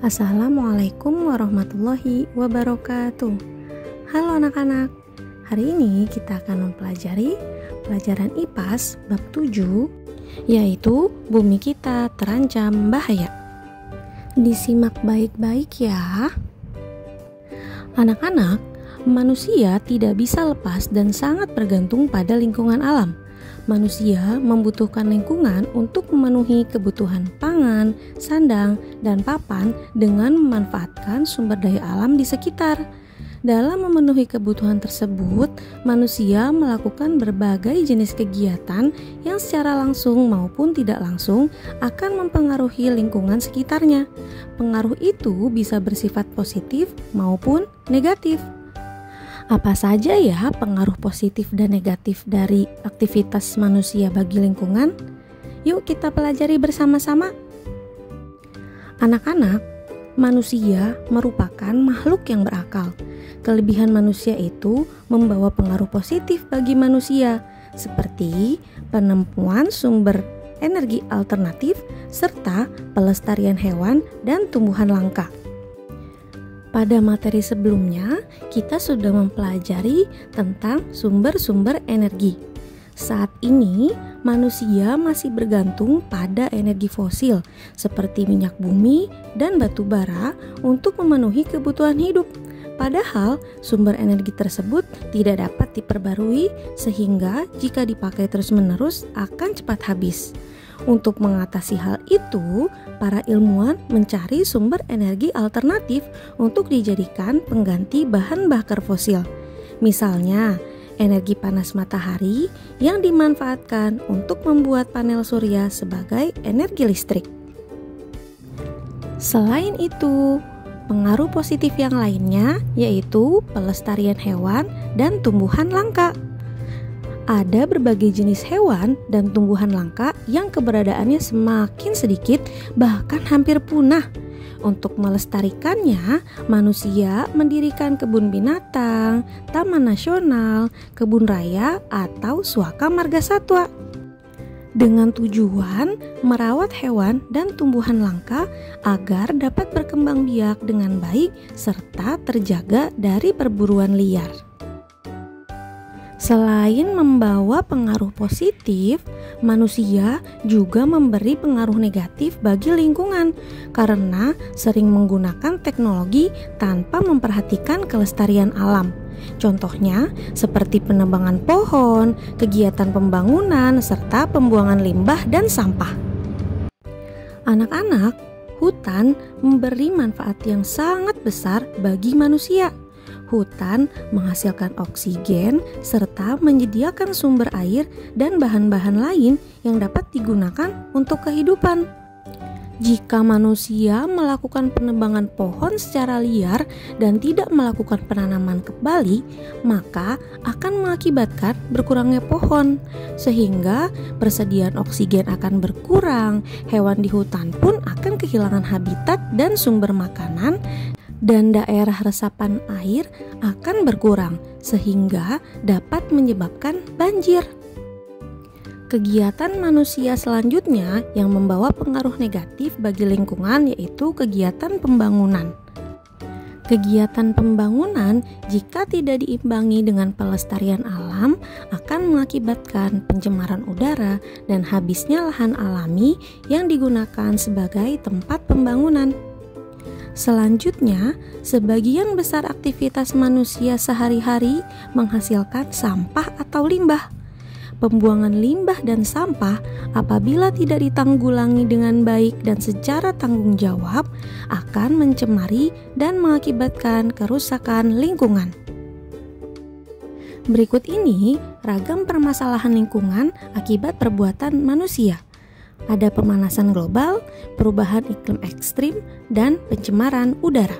Assalamualaikum warahmatullahi wabarakatuh. Halo anak-anak, hari ini kita akan mempelajari pelajaran IPAS bab 7, yaitu bumi kita terancam bahaya. Disimak baik-baik ya. Anak-anak, manusia tidak bisa lepas dan sangat bergantung pada lingkungan alam. Manusia membutuhkan lingkungan untuk memenuhi kebutuhan pangan, sandang, dan papan dengan memanfaatkan sumber daya alam di sekitar. Dalam memenuhi kebutuhan tersebut, manusia melakukan berbagai jenis kegiatan yang secara langsung maupun tidak langsung akan mempengaruhi lingkungan sekitarnya. Pengaruh itu bisa bersifat positif maupun negatif. Apa saja ya pengaruh positif dan negatif dari aktivitas manusia bagi lingkungan? Yuk kita pelajari bersama-sama. Anak-anak, manusia merupakan makhluk yang berakal. Kelebihan manusia itu membawa pengaruh positif bagi manusia, seperti penemuan sumber energi alternatif serta pelestarian hewan dan tumbuhan langka. Pada materi sebelumnya, kita sudah mempelajari tentang sumber-sumber energi. Saat ini, manusia masih bergantung pada energi fosil seperti minyak bumi dan batu bara untuk memenuhi kebutuhan hidup. Padahal, sumber energi tersebut tidak dapat diperbarui sehingga jika dipakai terus-menerus akan cepat habis. Untuk mengatasi hal itu, para ilmuwan mencari sumber energi alternatif untuk dijadikan pengganti bahan bakar fosil. Misalnya, energi panas matahari yang dimanfaatkan untuk membuat panel surya sebagai energi listrik. Selain itu, pengaruh positif yang lainnya yaitu pelestarian hewan dan tumbuhan langka. Ada berbagai jenis hewan dan tumbuhan langka yang keberadaannya semakin sedikit, bahkan hampir punah. Untuk melestarikannya, manusia mendirikan kebun binatang, taman nasional, kebun raya, atau suaka marga satwa. Dengan tujuan merawat hewan dan tumbuhan langka agar dapat berkembang biak dengan baik serta terjaga dari perburuan liar. Selain membawa pengaruh positif, manusia juga memberi pengaruh negatif bagi lingkungan karena sering menggunakan teknologi tanpa memperhatikan kelestarian alam. Contohnya seperti penebangan pohon, kegiatan pembangunan, serta pembuangan limbah dan sampah. Anak-anak, hutan memberi manfaat yang sangat besar bagi manusia. Hutan menghasilkan oksigen serta menyediakan sumber air dan bahan-bahan lain yang dapat digunakan untuk kehidupan. Jika manusia melakukan penebangan pohon secara liar dan tidak melakukan penanaman kembali, maka akan mengakibatkan berkurangnya pohon, sehingga persediaan oksigen akan berkurang, hewan di hutan pun akan kehilangan habitat dan sumber makanan, dan daerah resapan air akan berkurang sehingga dapat menyebabkan banjir. Kegiatan manusia selanjutnya yang membawa pengaruh negatif bagi lingkungan yaitu kegiatan pembangunan. Kegiatan pembangunan jika tidak diimbangi dengan pelestarian alam akan mengakibatkan pencemaran udara dan habisnya lahan alami yang digunakan sebagai tempat pembangunan. Selanjutnya, sebagian besar aktivitas manusia sehari-hari menghasilkan sampah atau limbah. Pembuangan limbah dan sampah apabila tidak ditanggulangi dengan baik dan secara tanggung jawab akan mencemari dan mengakibatkan kerusakan lingkungan. Berikut ini ragam permasalahan lingkungan akibat perbuatan manusia. Ada pemanasan global, perubahan iklim ekstrim, dan pencemaran udara.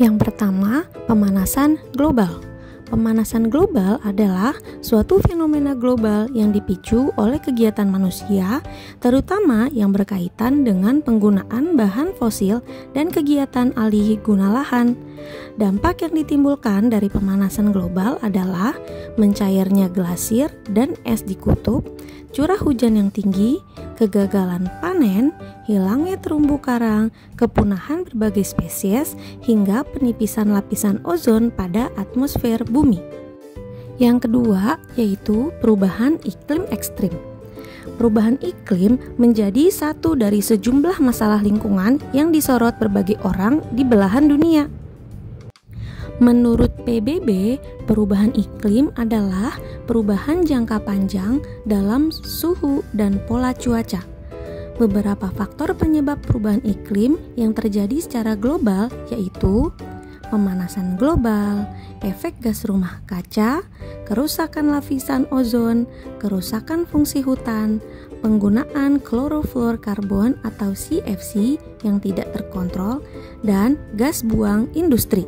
Yang pertama, pemanasan global. Pemanasan global adalah suatu fenomena global yang dipicu oleh kegiatan manusia, terutama yang berkaitan dengan penggunaan bahan fosil dan kegiatan alih guna lahan. Dampak yang ditimbulkan dari pemanasan global adalah mencairnya glasir dan es di kutub, curah hujan yang tinggi, kegagalan panen, hilangnya terumbu karang, kepunahan berbagai spesies, hingga penipisan lapisan ozon pada atmosfer bumi. Yang kedua yaitu perubahan iklim ekstrim. Perubahan iklim menjadi satu dari sejumlah masalah lingkungan yang disorot berbagai orang di belahan dunia. Menurut PBB, perubahan iklim adalah perubahan jangka panjang dalam suhu dan pola cuaca. Beberapa faktor penyebab perubahan iklim yang terjadi secara global yaitu pemanasan global, efek gas rumah kaca, kerusakan lapisan ozon, kerusakan fungsi hutan, penggunaan klorofluorkarbon atau CFC yang tidak terkontrol, dan gas buang industri.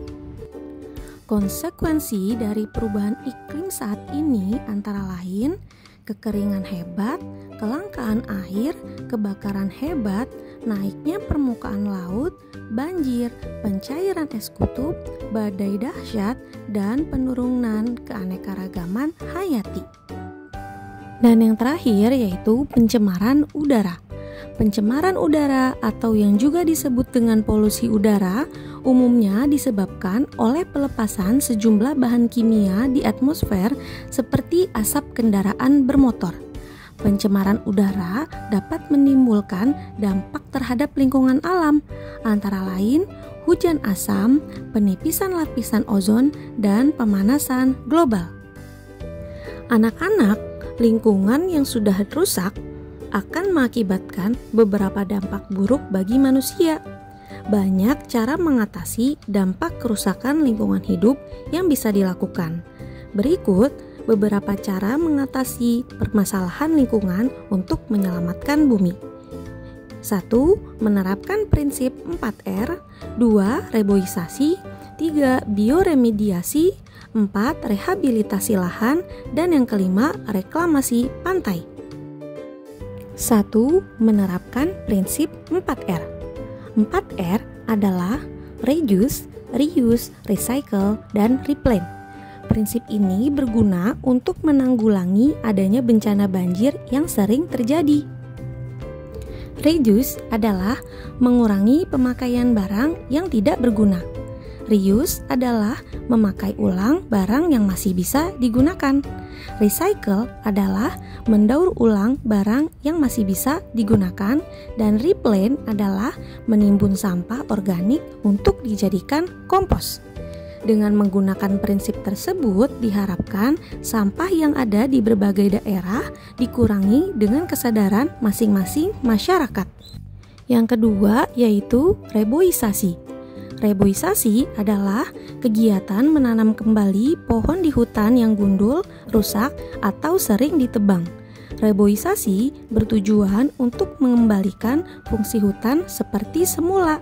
Konsekuensi dari perubahan iklim saat ini antara lain kekeringan hebat, kelangkaan air, kebakaran hebat, naiknya permukaan laut, banjir, pencairan es kutub, badai dahsyat, dan penurunan keanekaragaman hayati. Dan yang terakhir yaitu pencemaran udara. Pencemaran udara atau yang juga disebut dengan polusi udara umumnya disebabkan oleh pelepasan sejumlah bahan kimia di atmosfer seperti asap kendaraan bermotor. Pencemaran udara dapat menimbulkan dampak terhadap lingkungan alam, antara lain hujan asam, penipisan lapisan ozon, dan pemanasan global. Anak-anak, lingkungan yang sudah rusak akan mengakibatkan beberapa dampak buruk bagi manusia. Banyak cara mengatasi dampak kerusakan lingkungan hidup yang bisa dilakukan. Berikut beberapa cara mengatasi permasalahan lingkungan untuk menyelamatkan bumi. 1. Menerapkan prinsip 4R. 2. Reboisasi. 3. Bioremediasi. 4. Rehabilitasi lahan. Dan yang kelima, reklamasi pantai. 1. Menerapkan prinsip 4R. 4R adalah reduce, reuse, recycle, dan replant. Prinsip ini berguna untuk menanggulangi adanya bencana banjir yang sering terjadi. Reduce adalah mengurangi pemakaian barang yang tidak berguna. Reuse adalah memakai ulang barang yang masih bisa digunakan. Recycle adalah mendaur ulang barang yang masih bisa digunakan, dan replant adalah menimbun sampah organik untuk dijadikan kompos. Dengan menggunakan prinsip tersebut, diharapkan sampah yang ada di berbagai daerah dikurangi dengan kesadaran masing-masing masyarakat. Yang kedua yaitu reboisasi. Reboisasi adalah kegiatan menanam kembali pohon di hutan yang gundul, rusak, atau sering ditebang. Reboisasi bertujuan untuk mengembalikan fungsi hutan seperti semula.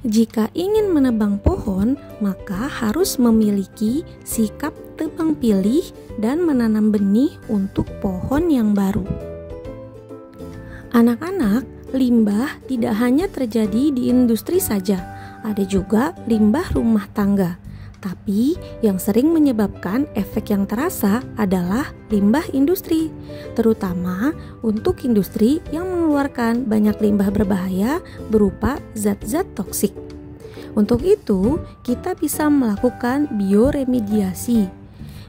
Jika ingin menebang pohon, maka harus memiliki sikap tebang pilih dan menanam benih untuk pohon yang baru. Anak-anak, limbah tidak hanya terjadi di industri saja. Ada juga limbah rumah tangga. Tapi yang sering menyebabkan efek yang terasa adalah limbah industri, terutama untuk industri yang mengeluarkan banyak limbah berbahaya berupa zat-zat toksik. Untuk itu, kita bisa melakukan bioremediasi.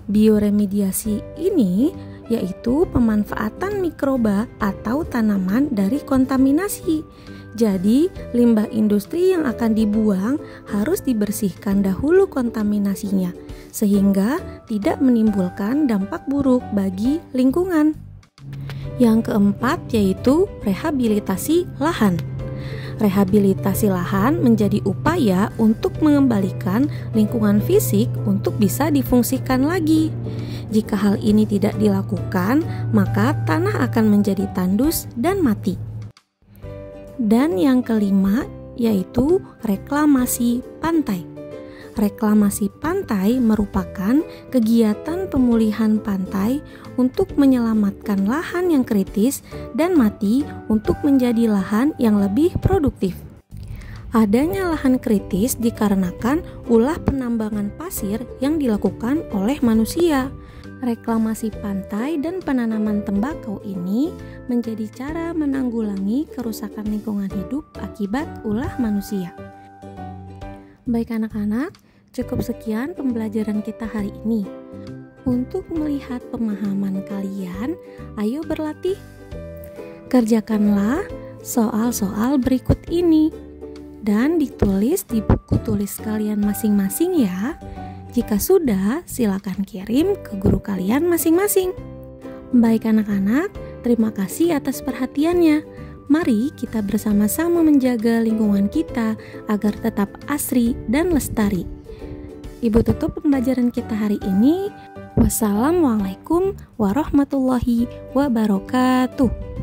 Bioremediasi ini yaitu pemanfaatan mikroba atau tanaman dari kontaminasi. Jadi, limbah industri yang akan dibuang harus dibersihkan dahulu kontaminasinya, sehingga tidak menimbulkan dampak buruk bagi lingkungan. Yang keempat yaitu rehabilitasi lahan. Rehabilitasi lahan menjadi upaya untuk mengembalikan lingkungan fisik untuk bisa difungsikan lagi. Jika hal ini tidak dilakukan, maka tanah akan menjadi tandus dan mati. Dan yang kelima yaitu reklamasi pantai. Reklamasi pantai merupakan kegiatan pemulihan pantai untuk menyelamatkan lahan yang kritis dan mati untuk menjadi lahan yang lebih produktif. Adanya lahan kritis dikarenakan ulah penambangan pasir yang dilakukan oleh manusia. Reklamasi pantai dan penanaman tembakau ini menjadi cara menanggulangi kerusakan lingkungan hidup akibat ulah manusia. Baik anak-anak, cukup sekian pembelajaran kita hari ini. Untuk melihat pemahaman kalian, ayo berlatih. Kerjakanlah soal-soal berikut ini dan ditulis di buku tulis kalian masing-masing ya. Jika sudah, silakan kirim ke guru kalian masing-masing. Baik anak-anak, terima kasih atas perhatiannya. Mari kita bersama-sama menjaga lingkungan kita agar tetap asri dan lestari. Ibu tutup pembelajaran kita hari ini. Wassalamualaikum warahmatullahi wabarakatuh.